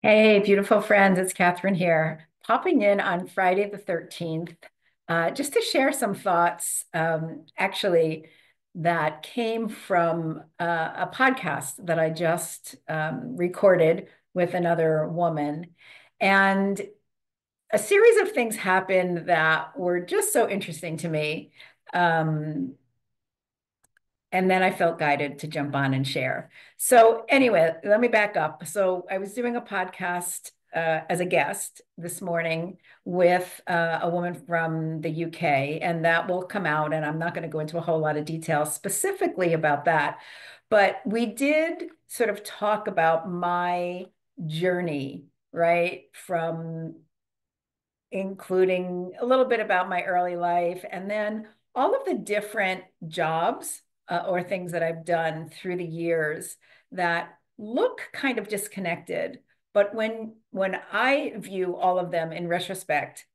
Hey, beautiful friends, it's Catherine here, popping in on Friday the 13th, just to share some thoughts, actually, that came from a podcast that I just recorded with another woman. And a series of things happened that were just so interesting to me. Um, and then I felt guided to jump on and share. So, anyway, let me back up. So, I was doing a podcast as a guest this morning with a woman from the UK, and that will come out. And I'm not going to go into a whole lot of detail specifically about that. But we did sort of talk about my journey, right? From including a little bit about my early life and then all of the different jobs or things that I've done through the years that look kind of disconnected. But when I view all of them in retrospect,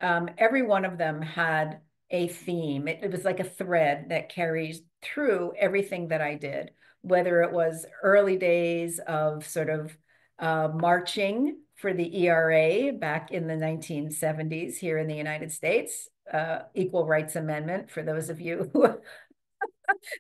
every one of them had a theme. It was like a thread that carries through everything that I did, whether it was early days of sort of marching for the ERA back in the 1970s here in the United States, Equal Rights Amendment, for those of you who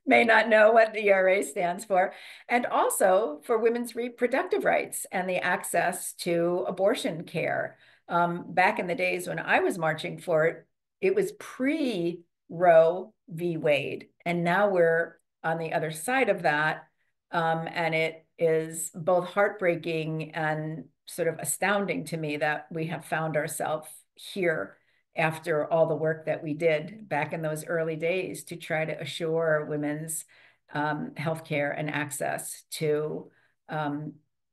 may not know what the ERA stands for, and also for women's reproductive rights and the access to abortion care. Back in the days when I was marching for it, it was pre Roe v. Wade. And now we're on the other side of that. And it is both heartbreaking and sort of astounding to me that we have found ourselves here after all the work that we did back in those early days to try to assure women's healthcare and access to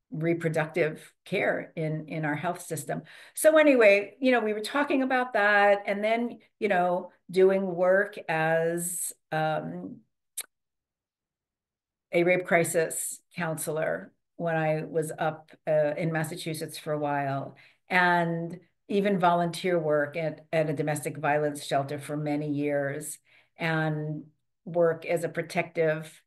reproductive care in our health system. So anyway, we were talking about that, and then doing work as a rape crisis counselor when I was up in Massachusetts for a while, and even volunteer work at a domestic violence shelter for many years, and work as a protective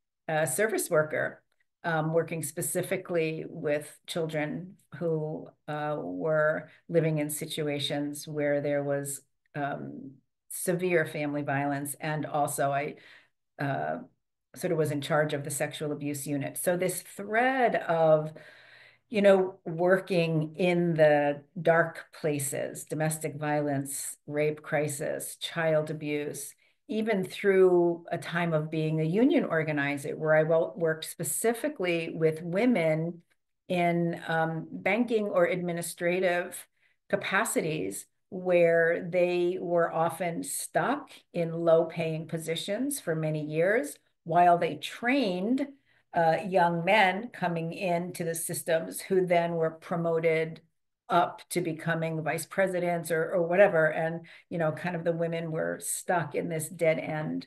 service worker, working specifically with children who were living in situations where there was severe family violence. And also, I uh, sort of was in charge of the sexual abuse unit. So this thread of, working in the dark places, domestic violence, rape crisis, child abuse, even through a time of being a union organizer where I worked specifically with women in banking or administrative capacities where they were often stuck in low paying positions for many years while they trained young men coming into the systems who then were promoted up to becoming vice presidents or whatever. And, kind of the women were stuck in this dead end.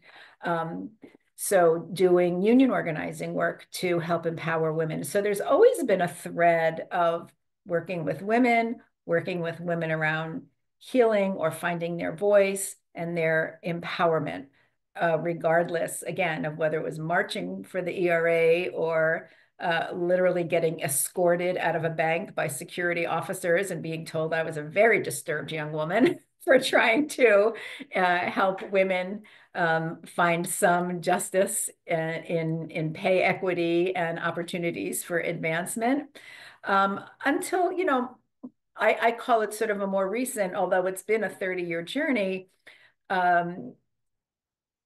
So doing union organizing work to help empower women. So there's always been a thread of working with women around healing or finding their voice and their empowerment, regardless, again, of whether it was marching for the ERA or literally getting escorted out of a bank by security officers and being told I was a very disturbed young woman for trying to help women find some justice in pay equity and opportunities for advancement. Until, I call it sort of a more recent, although it's been a 30-year journey, um,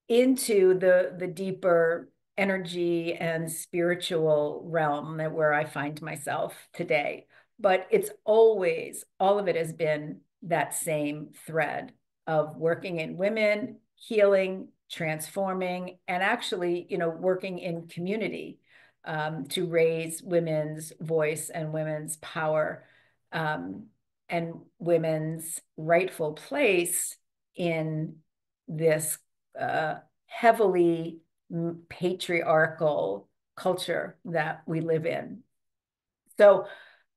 into the deeper energy and spiritual realm that where I find myself today. But it's always, all of it has been that same thread of working in women, healing, transforming, and actually, working in community to raise women's voice and women's power, um, and women's rightful place in this heavily patriarchal culture that we live in. So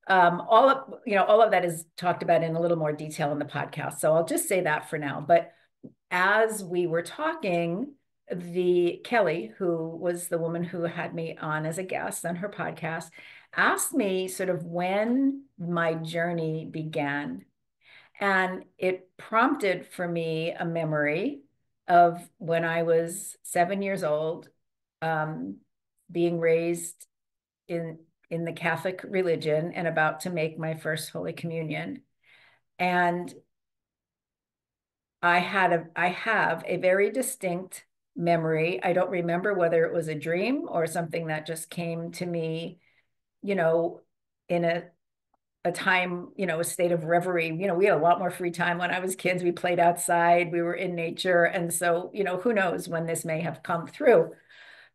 all of that is talked about in a little more detail in the podcast. So I'll just say that for now. But as we were talking, the Kelly, who was the woman who had me on as a guest on her podcast, asked me sort of when my journey began. And it prompted for me a memory of when I was 7 years old, um, being raised in in the Catholic religion and about to make my first Holy Communion. And I have a very distinct memory. I don't remember whether it was a dream or something that just came to me, you know, in a time, a state of reverie. We had a lot more free time when I was kids. We played outside, we were in nature. And so, who knows when this may have come through.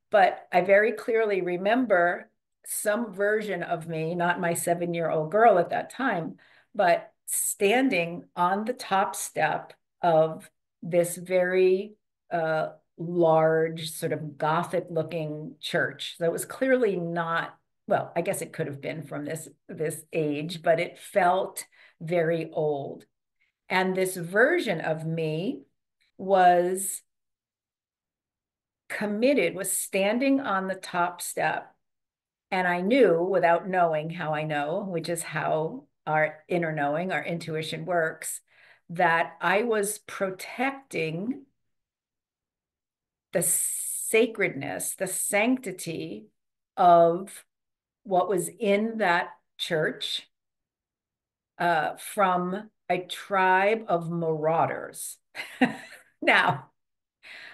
But I very clearly remember some version of me, not my 7-year-old girl at that time, but standing on the top step of this very large, sort of Gothic looking church. So it was clearly not, well, I guess it could have been from this age, but it felt very old. And this version of me was committed, was standing on the top step. And I knew without knowing how I know, which is how our inner knowing, our intuition works, that I was protecting the sacredness, the sanctity of what was in that church from a tribe of marauders. Now,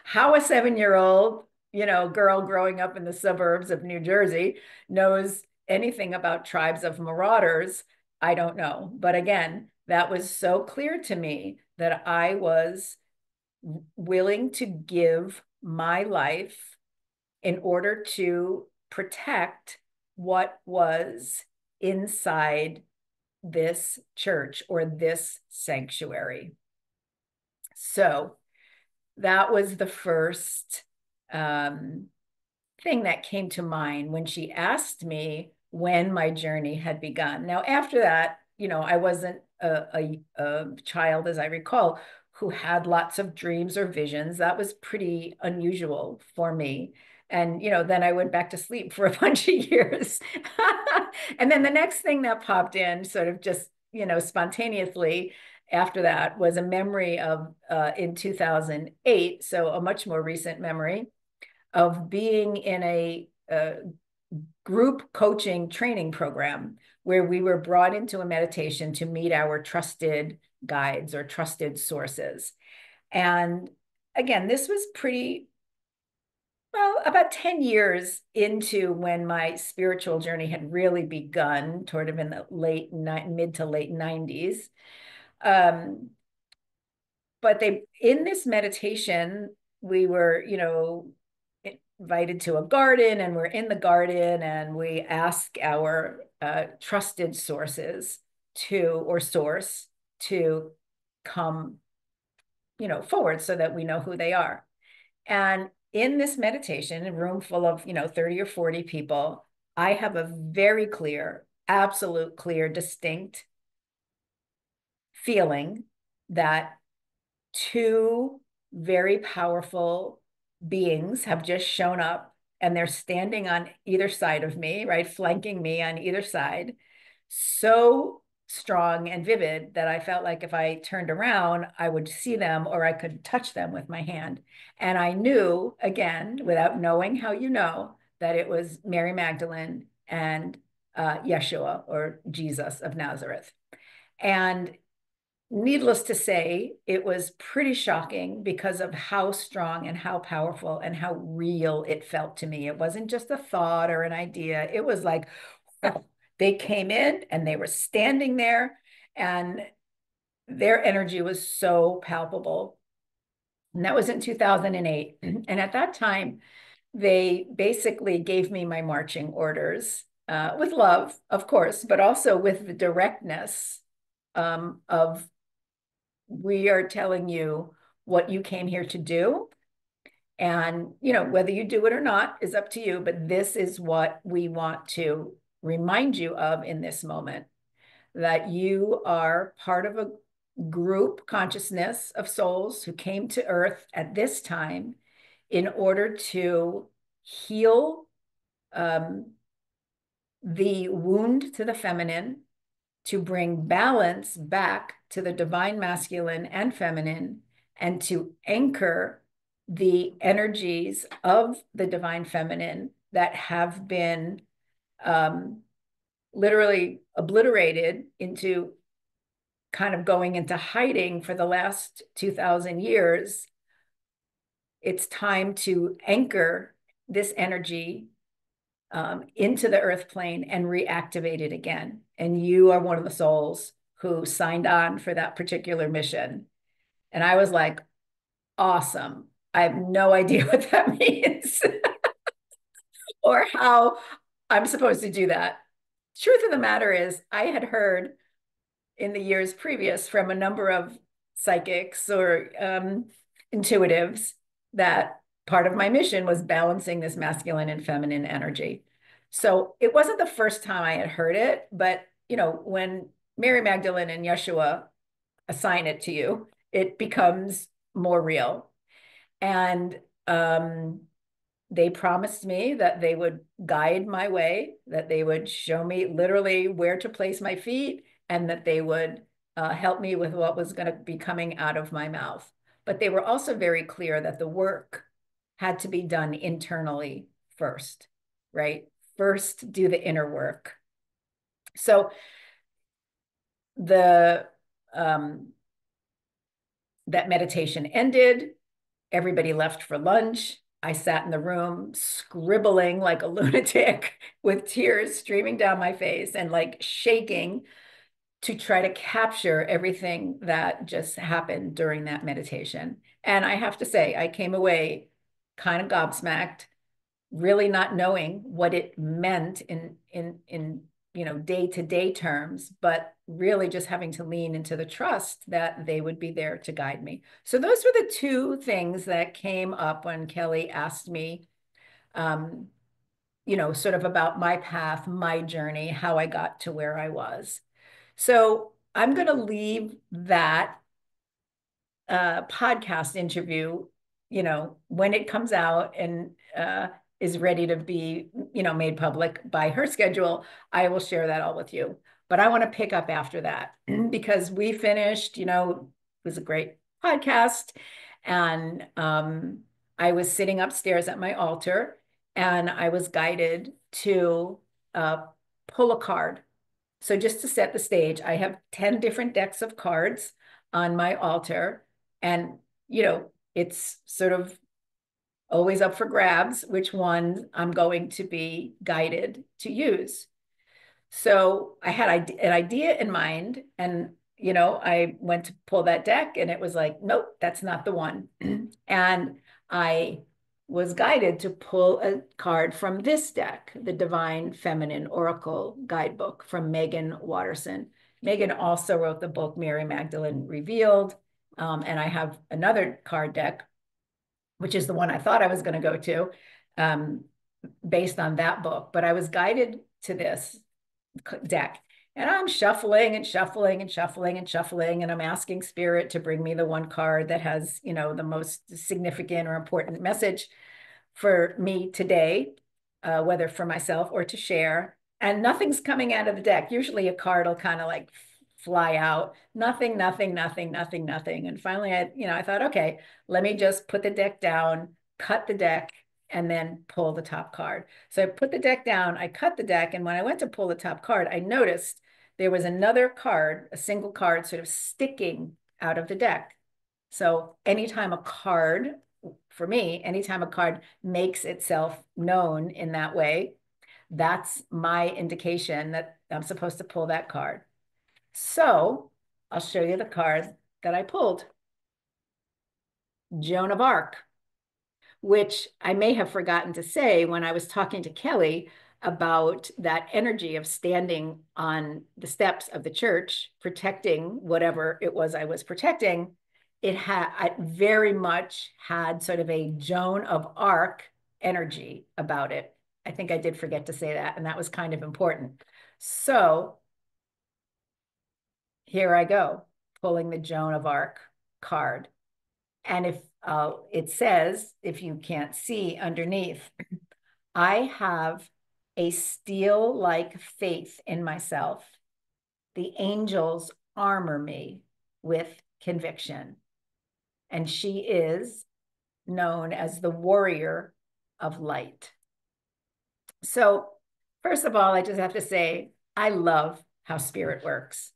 how a 7-year-old, girl growing up in the suburbs of New Jersey knows anything about tribes of marauders, I don't know. But again, that was so clear to me that I was willing to give my life in order to protect what was inside this church or this sanctuary. So that was the first thing that came to mind when she asked me when my journey had begun. Now, after that, I wasn't a child, as I recall, who had lots of dreams or visions. That was pretty unusual for me. And, then I went back to sleep for a bunch of years. And then the next thing that popped in sort of just, spontaneously after that was a memory of in 2008, so a much more recent memory of being in a group coaching training program where we were brought into a meditation to meet our trusted guides or trusted sources. And again, this was pretty well, about 10 years into when my spiritual journey had really begun, sort of in the mid to late 90s. But in this meditation, we were, invited to a garden, and we're in the garden and we ask our trusted sources or source to come, forward so that we know who they are. And in this meditation, a room full of, 30 or 40 people, I have a very clear, absolute clear, distinct feeling that two very powerful beings have just shown up, and they're standing on either side of me, right? Flanking me on either side. So strong and vivid that I felt like if I turned around, I would see them or I could touch them with my hand. And I knew, again, without knowing how that it was Mary Magdalene and Yeshua, or Jesus of Nazareth. And needless to say, it was pretty shocking because of how strong and how powerful and how real it felt to me. It wasn't just a thought or an idea. It was like, they came in and they were standing there, and their energy was so palpable. And that was in 2008. And at that time, they basically gave me my marching orders with love, of course, but also with the directness of, we are telling you what you came here to do. And, whether you do it or not is up to you, but this is what we want to remind you of in this moment, that you are part of a group consciousness of souls who came to Earth at this time in order to heal the wound to the feminine, to bring balance back to the divine masculine and feminine, and to anchor the energies of the divine feminine that have been literally obliterated into kind of going into hiding for the last 2,000 years. It's time to anchor this energy into the earth plane and reactivate it again. And you are one of the souls who signed on for that particular mission. And I was like, awesome. I have no idea what that means or how I'm supposed to do that. Truth of the matter is, I had heard in the years previous from a number of psychics or intuitives that part of my mission was balancing this masculine and feminine energy. So it wasn't the first time I had heard it, but you know, when Mary Magdalene and Yeshua assign it to you, it becomes more real. And they promised me that they would guide my way, that they would show me literally where to place my feet, and that they would help me with what was going to be coming out of my mouth. But they were also very clear that the work had to be done internally first, right? First, do the inner work. So the that meditation ended. Everybody left for lunch. I sat in the room scribbling like a lunatic with tears streaming down my face and like shaking to try to capture everything that just happened during that meditation. And I have to say, I came away kind of gobsmacked, really not knowing what it meant in you know, day-to-day terms, but really just having to lean into the trust that they would be there to guide me. So those were the two things that came up when Kelly asked me, you know, sort of about my path, my journey, how I got to where I was. So I'm going to leave that podcast interview, you know, when it comes out and is ready to be, you know, made public by her schedule, I will share that all with you. But I want to pick up after that because we finished, you know, it was a great podcast. And I was sitting upstairs at my altar and I was guided to pull a card. So just to set the stage, I have 10 different decks of cards on my altar. And, you know, it's sort of always up for grabs which one I'm going to be guided to use. So I had an idea in mind, and you know, I went to pull that deck, and it was like, nope, that's not the one. And I was guided to pull a card from this deck, the Divine Feminine Oracle Guidebook from Megan Watterson. Megan also wrote the book Mary Magdalene Revealed, and I have another card deck, which is the one I thought I was going to go to, based on that book. But I was guided to this deck. And I'm shuffling and shuffling and shuffling and shuffling. And I'm asking Spirit to bring me the one card that has, you know, the most significant or important message for me today, whether for myself or to share. And nothing's coming out of the deck. Usually a card will kind of like fly out. Nothing, nothing, nothing, nothing, nothing. And finally, I thought, okay, let me just put the deck down, cut the deck, and then pull the top card. So I put the deck down, I cut the deck, and when I went to pull the top card, I noticed there was another card, a single card sort of sticking out of the deck. So anytime a card, for me, anytime a card makes itself known in that way, that's my indication that I'm supposed to pull that card. So I'll show you the card that I pulled. Joan of Arc, which I may have forgotten to say when I was talking to Kelly about that energy of standing on the steps of the church, protecting whatever it was I was protecting. It very much had sort of a Joan of Arc energy about it. I think I did forget to say that, and that was kind of important. So here I go, pulling the Joan of Arc card. And if It says, if you can't see underneath, I have a steel-like faith in myself. The angels armor me with conviction. And she is known as the warrior of light. So, first of all, I just have to say, I love how spirit works.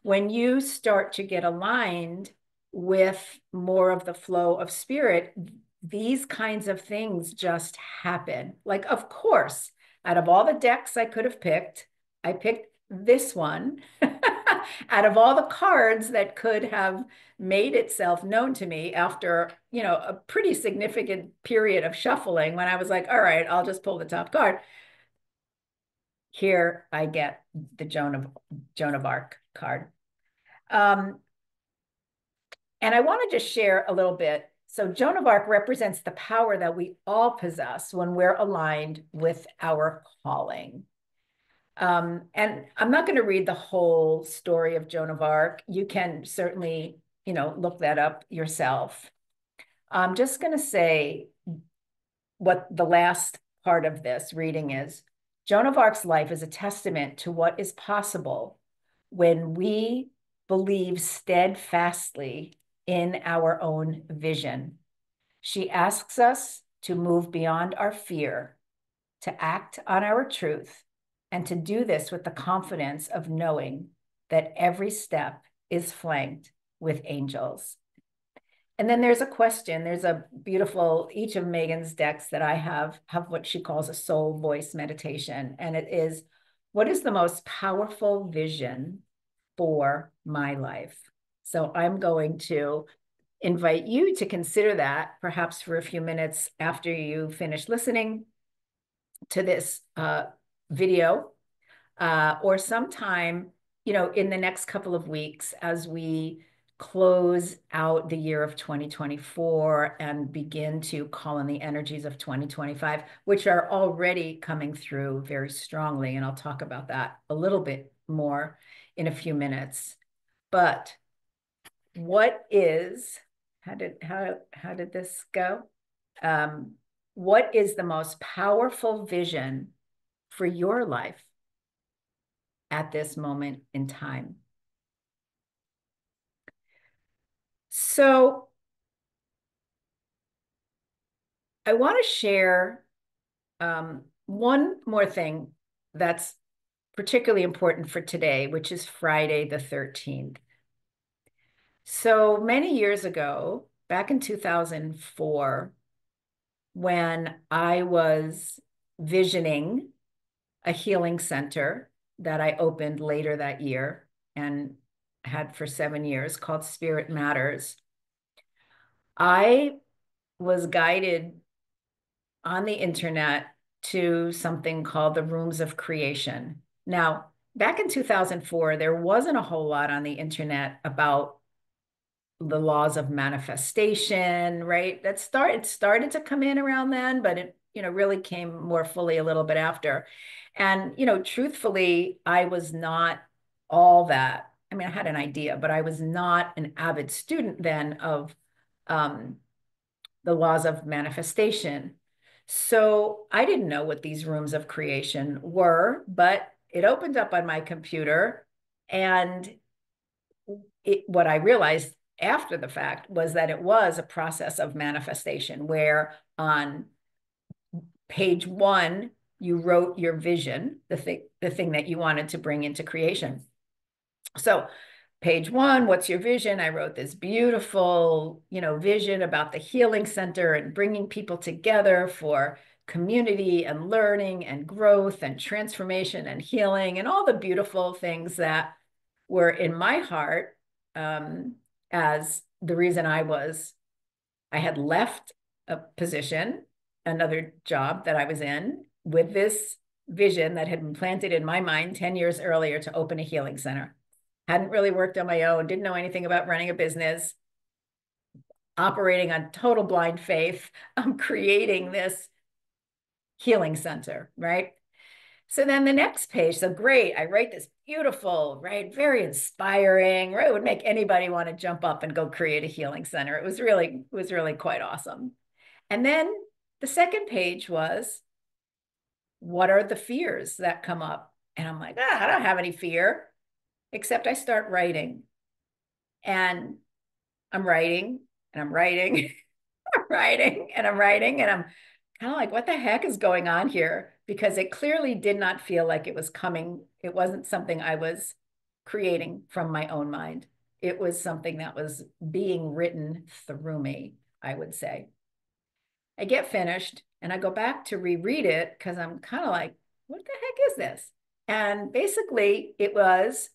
When you start to get aligned with more of the flow of spirit, these kinds of things just happen. Like, of course, out of all the decks I could have picked, I picked this one. Out of all the cards that could have made itself known to me after, a pretty significant period of shuffling, when I was like, all right, I'll just pull the top card. Here I get the Joan of Arc card. And I want to just share a little bit. So Joan of Arc represents the power that we all possess when we're aligned with our calling. And I'm not going to read the whole story of Joan of Arc. You can certainly, look that up yourself. I'm just going to say what the last part of this reading is. Joan of Arc's life is a testament to what is possible when we believe steadfastly in our own vision. She asks us to move beyond our fear, to act on our truth, and to do this with the confidence of knowing that every step is flanked with angels. And then there's a question. There's a beautiful, each of Megan's decks that I have what she calls a soul voice meditation. And it is, what is the most powerful vision for my life? So I'm going to invite you to consider that perhaps for a few minutes after you finish listening to this video, or sometime, in the next couple of weeks as we close out the year of 2024 and begin to call in the energies of 2025, which are already coming through very strongly. And I'll talk about that a little bit more in a few minutes. But what is, how did this go? What is the most powerful vision for your life at this moment in time? So I want to share one more thing that's particularly important for today, which is Friday the 13th. So many years ago, back in 2004, when I was visioning a healing center that I opened later that year and had for 7 years, called Spirit Matters, I was guided on the internet to something called the Rooms of Creation. Now, back in 2004, there wasn't a whole lot on the internet about the laws of manifestation, right? It started to come in around then, but it, really came more fully a little bit after. And, truthfully, I was not all that. I mean, I had an idea, but I was not an avid student then of the laws of manifestation. So I didn't know what these rooms of creation were, but it opened up on my computer. And what I realized after the fact was that it was a process of manifestation, where on page 1, you wrote your vision, the thing that you wanted to bring into creation. So page 1, what's your vision? I wrote this beautiful, vision about the healing center and bringing people together for community and learning and growth and transformation and healing and all the beautiful things that were in my heart, as the reason I had left a position, another job that I was in, with this vision that had been planted in my mind 10 years earlier to open a healing center. Hadn't really worked on my own, didn't know anything about running a business, operating on total blind faith. I'm creating this healing center, right? So then the next page, so great, I write this beautiful, right, very inspiring, right, would make anybody want to jump up and go create a healing center. It was really quite awesome. And then the second page was, what are the fears that come up? And I'm like, I don't have any fear, except I start writing. And I'm writing and I'm writing, I'm writing and I'm writing. And I'm kind of like, what the heck is going on here? Because it clearly did not feel like it was coming. It wasn't something I was creating from my own mind. It was something that was being written through me, I would say. I get finished and I go back to reread it because I'm kind of like, what the heck is this? And basically, it was,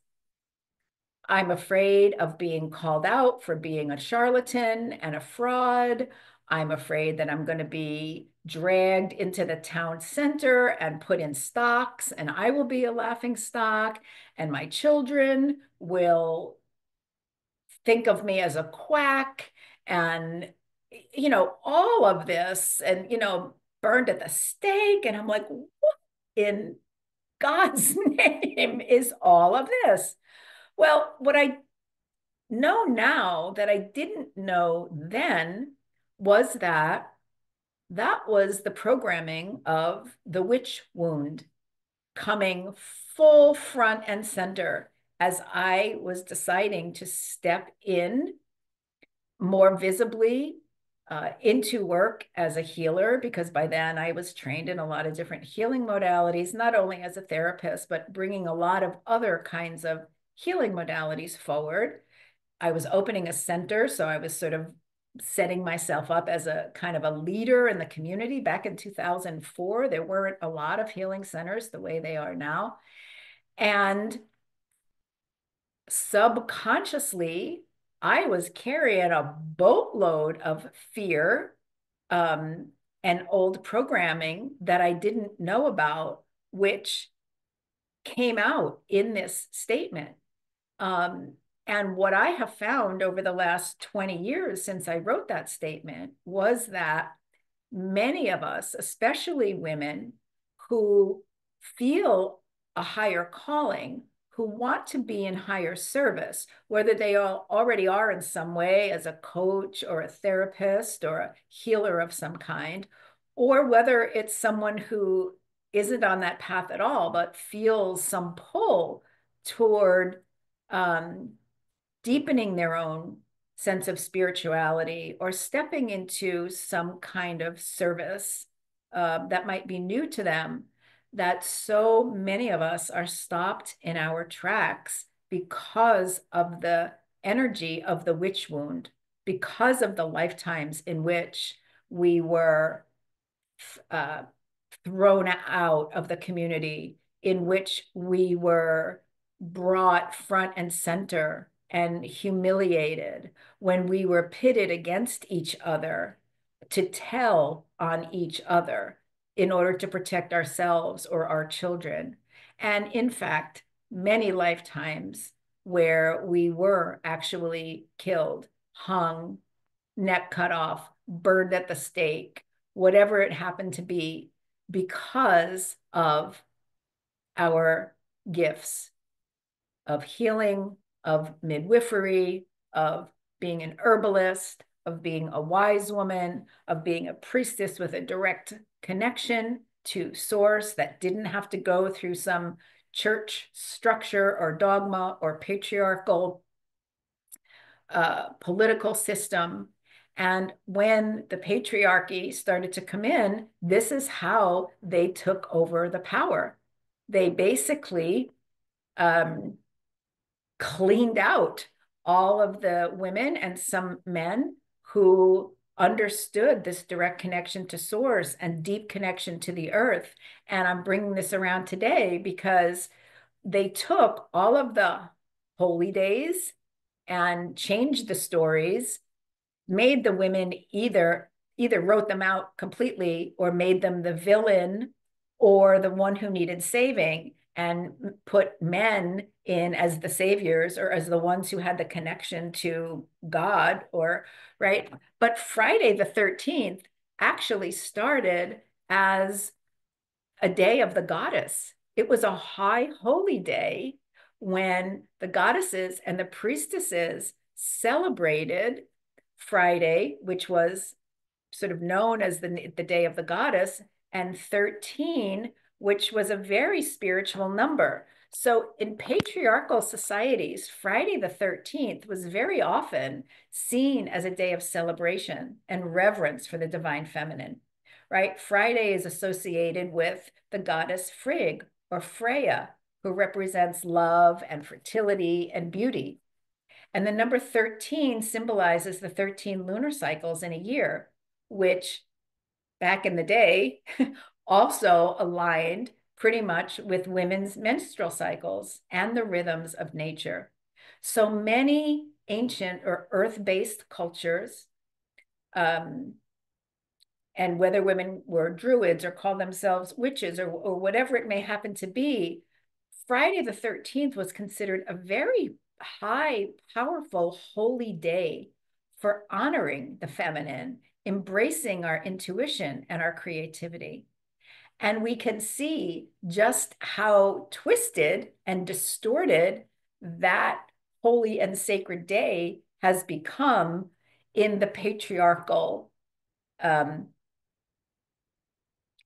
I'm afraid of being called out for being a charlatan and a fraud. I'm afraid that I'm going to be dragged into the town center and put in stocks, and I will be a laughing stock, and my children will think of me as a quack, and all of this, and burned at the stake. And I'm like, what in God's name is all of this? Well, what I know now that I didn't know then was that that was the programming of the witch wound coming full front and center as I was deciding to step in more visibly into work as a healer, because by then I was trained in a lot of different healing modalities, not only as a therapist, but bringing a lot of other kinds of healing modalities forward. I was opening a center, so I was sort of setting myself up as a kind of a leader in the community. Back in 2004, there weren't a lot of healing centers the way they are now. And subconsciously, I was carrying a boatload of fear um, and old programming that I didn't know about, which came out in this statement. Um, and what I have found over the last 20 years since I wrote that statement was that many of us, especially women who feel a higher calling, who want to be in higher service, whether they all already are in some way as a coach or a therapist or a healer of some kind, or whether it's someone who isn't on that path at all, but feels some pull toward um, deepening their own sense of spirituality or stepping into some kind of service that might be new to them, that so many of us are stopped in our tracks because of the energy of the witch wound, because of the lifetimes in which we were uh, thrown out of the community, in which we were brought front and center and humiliated, when we were pitted against each other to tell on each other in order to protect ourselves or our children. And in fact, many lifetimes where we were actually killed, hung, neck cut off, burned at the stake, whatever it happened to be, because of our gifts of healing, of midwifery, of being an herbalist, of being a wise woman, of being a priestess with a direct connection to source that didn't have to go through some church structure or dogma or patriarchal political system. And when the patriarchy started to come in, this is how they took over the power. They basically cleaned out all of the women and some men who understood this direct connection to source and deep connection to the earth. And I'm bringing this around today because they took all of the holy days and changed the stories, made the women either wrote them out completely or made them the villain or the one who needed saving, and put men in as the saviors or as the ones who had the connection to God, or right. But Friday the 13th actually started as a day of the goddess. it was a high holy day when the goddesses and the priestesses celebrated Friday, which was sort of known as the day of the goddess, and 13, which was a very spiritual number. So in patriarchal societies, Friday the 13th was very often seen as a day of celebration and reverence for the divine feminine, right? Friday is associated with the goddess Frigg or Freya, who represents love and fertility and beauty. And the number 13 symbolizes the 13 lunar cycles in a year, which back in the day also aligned pretty much with women's menstrual cycles and the rhythms of nature. So many ancient or earth-based cultures, and whether women were druids or called themselves witches or whatever it may happen to be, Friday the 13th was considered a very high, powerful, holy day for honoring the feminine, embracing our intuition and our creativity. And we can see just how twisted and distorted that holy and sacred day has become in the patriarchal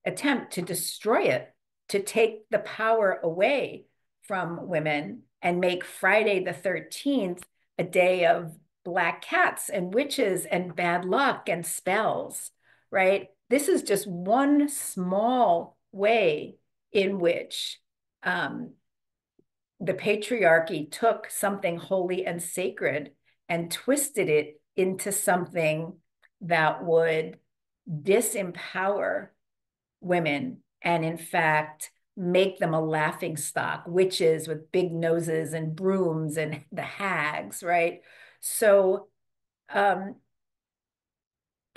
attempt to destroy it, to take the power away from women and make Friday the 13th a day of black cats and witches and bad luck and spells, right? This is just one small way in which the patriarchy took something holy and sacred and twisted it into something that would disempower women and, in fact, make them a laughing stock, witches with big noses and brooms and the hags, right? So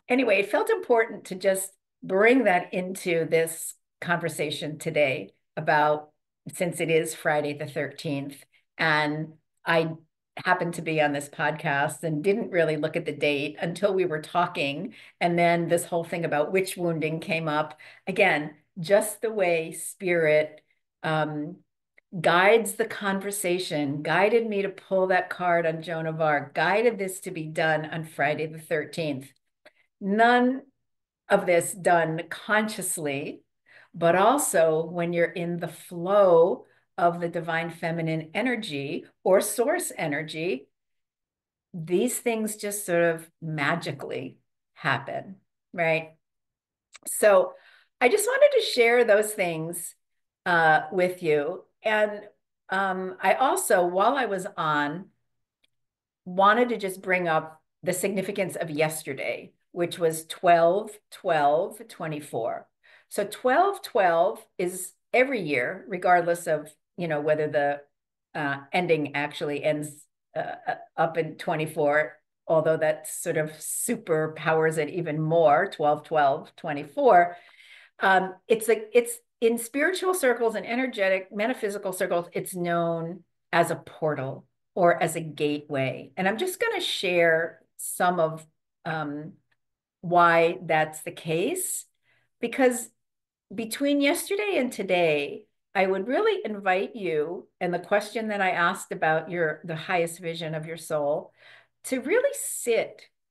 anyway, it felt important to just bring that into this conversation today about, since it is Friday the 13th, and I happened to be on this podcast and didn't really look at the date until we were talking. And then this whole thing about witch wounding came up. Again, just the way spirit guides the conversation, guided me to pull that card on Joan of Arc, guided this to be done on Friday the 13th. None of this done consciously, but also when you're in the flow of the divine feminine energy or source energy, these things just sort of magically happen, right? So I just wanted to share those things with you. And I also, while I was on, wanted to just bring up the significance of yesterday, which was 12/12/24. So 12/12 is every year, regardless of, whether the ending actually ends up in 24, although that sort of superpowers it even more, 12/12/24. It's in spiritual circles and energetic metaphysical circles, it's known as a portal or as a gateway. And I'm just going to share some of why that's the case, because between yesterday and today, I would really invite you, and the question that I asked about the highest vision of your soul, to really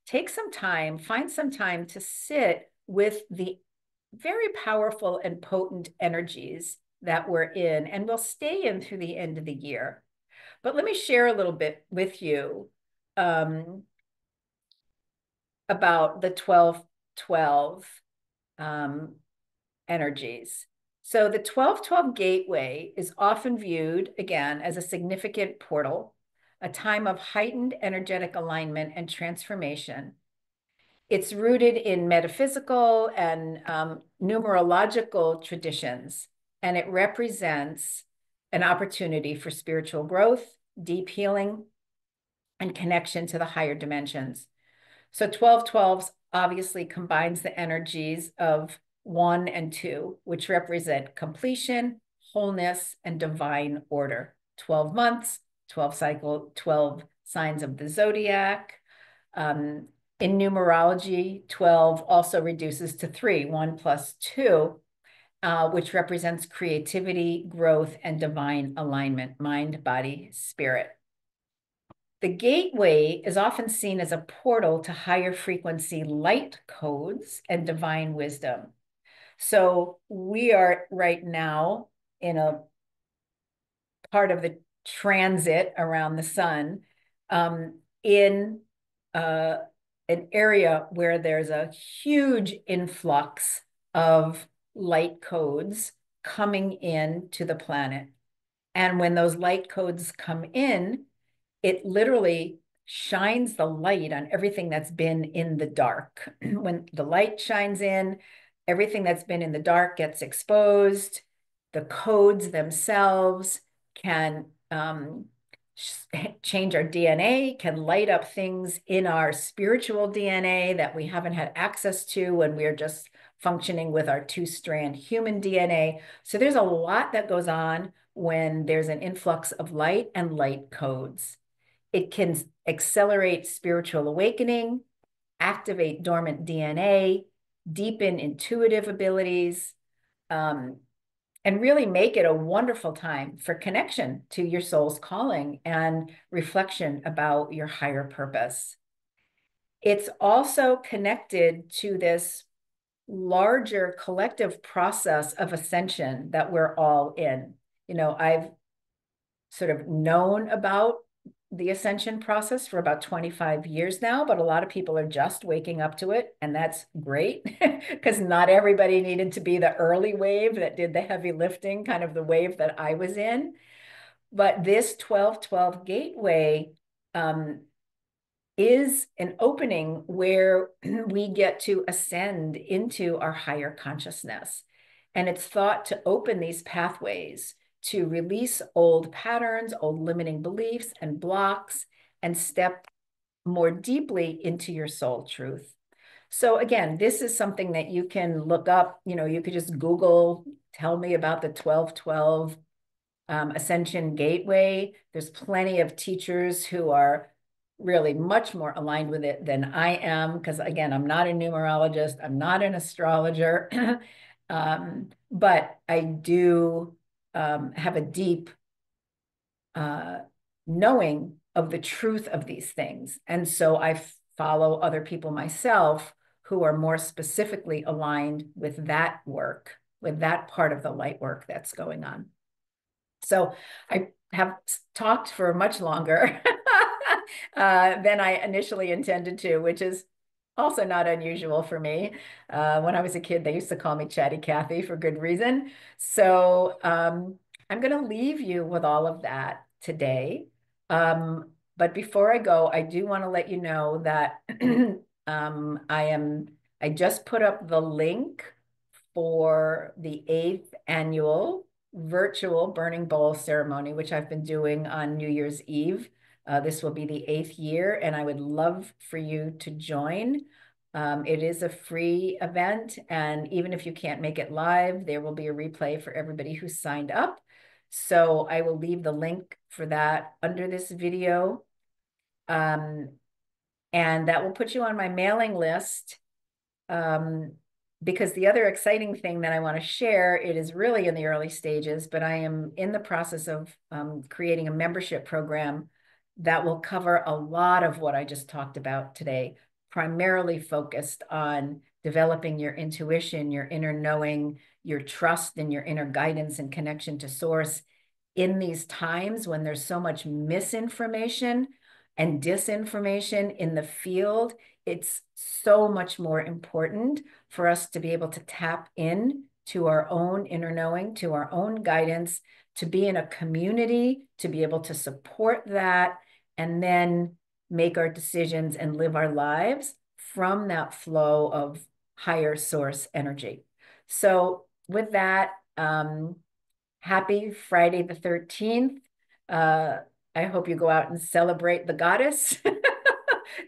take some time, find some time to sit with the very powerful and potent energies that we're in and will stay in through the end of the year. But let me share a little bit with you about the 12/12 energies. So the 12/12 gateway is often viewed, again, as a significant portal, a time of heightened energetic alignment and transformation. It's rooted in metaphysical and numerological traditions, and it represents an opportunity for spiritual growth, deep healing, and connection to the higher dimensions. So 12/12 obviously combines the energies of 1 and 2, which represent completion, wholeness, and divine order. 12 months, 12 cycle, 12 signs of the zodiac. In numerology, 12 also reduces to 3, 1 plus 2. which represents creativity, growth, and divine alignment, mind, body, spirit. The gateway is often seen as a portal to higher frequency light codes and divine wisdom. So we are right now in a part of the transit around the sun, in an area where there's a huge influx of light codes coming in to the planet. And when those light codes come in, it literally shines the light on everything that's been in the dark. When the light shines in, everything that's been in the dark gets exposed. The codes themselves can change our DNA, can light up things in our spiritual DNA that we haven't had access to when we're just functioning with our two-strand human DNA. So there's a lot that goes on when there's an influx of light and light codes. It can accelerate spiritual awakening, activate dormant DNA, deepen intuitive abilities, and really make it a wonderful time for connection to your soul's calling and reflection about your higher purpose. It's also connected to this larger collective process of ascension that we're all in. You know, I've sort of known about the ascension process for about 25 years now, but a lot of people are just waking up to it. And that's great because not everybody needed to be the early wave that did the heavy lifting, kind of the wave that I was in. But this 1212 gateway is an opening where we get to ascend into our higher consciousness. And it's thought to open these pathways to release old patterns, old limiting beliefs and blocks, and step more deeply into your soul truth. So again, this is something that you can look up. You know, you could just Google, tell me about the 1212 Ascension Gateway. There's plenty of teachers who are really much more aligned with it than I am, because again, I'm not a numerologist, I'm not an astrologer, but I do have a deep knowing of the truth of these things. And so I follow other people myself who are more specifically aligned with that work, with that part of the light work that's going on. So I have talked for much longer than I initially intended to, which is also not unusual for me. When I was a kid, they used to call me Chatty Cathy for good reason. So I'm going to leave you with all of that today. But before I go, I do want to let you know that I just put up the link for the 8th annual virtual burning bowl ceremony, which I've been doing on New Year's Eve. This will be the 8th year, and I would love for you to join. It is a free event, and even if you can't make it live, there will be a replay for everybody who signed up. So I will leave the link for that under this video. And that will put you on my mailing list. Because the other exciting thing that I want to share, it is really in the early stages, but I am in the process of creating a membership program that will cover a lot of what I just talked about today, primarily focused on developing your intuition, your inner knowing, your trust and your inner guidance and connection to source in these times when there's so much misinformation and disinformation in the field. It's so much more important for us to be able to tap in to our own inner knowing, to our own guidance, to be in a community, to be able to support that, and then make our decisions and live our lives from that flow of higher source energy. So with that, happy Friday the 13th. I hope you go out and celebrate the goddess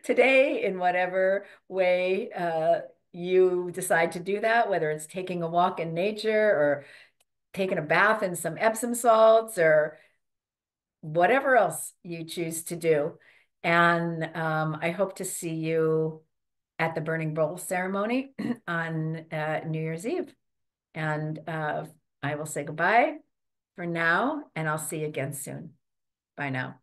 today in whatever way you decide to do that, whether it's taking a walk in nature or taking a bath in some Epsom salts or whatever else you choose to do. And I hope to see you at the Burning Bowl ceremony on New Year's Eve. And I will say goodbye for now, and I'll see you again soon. Bye now.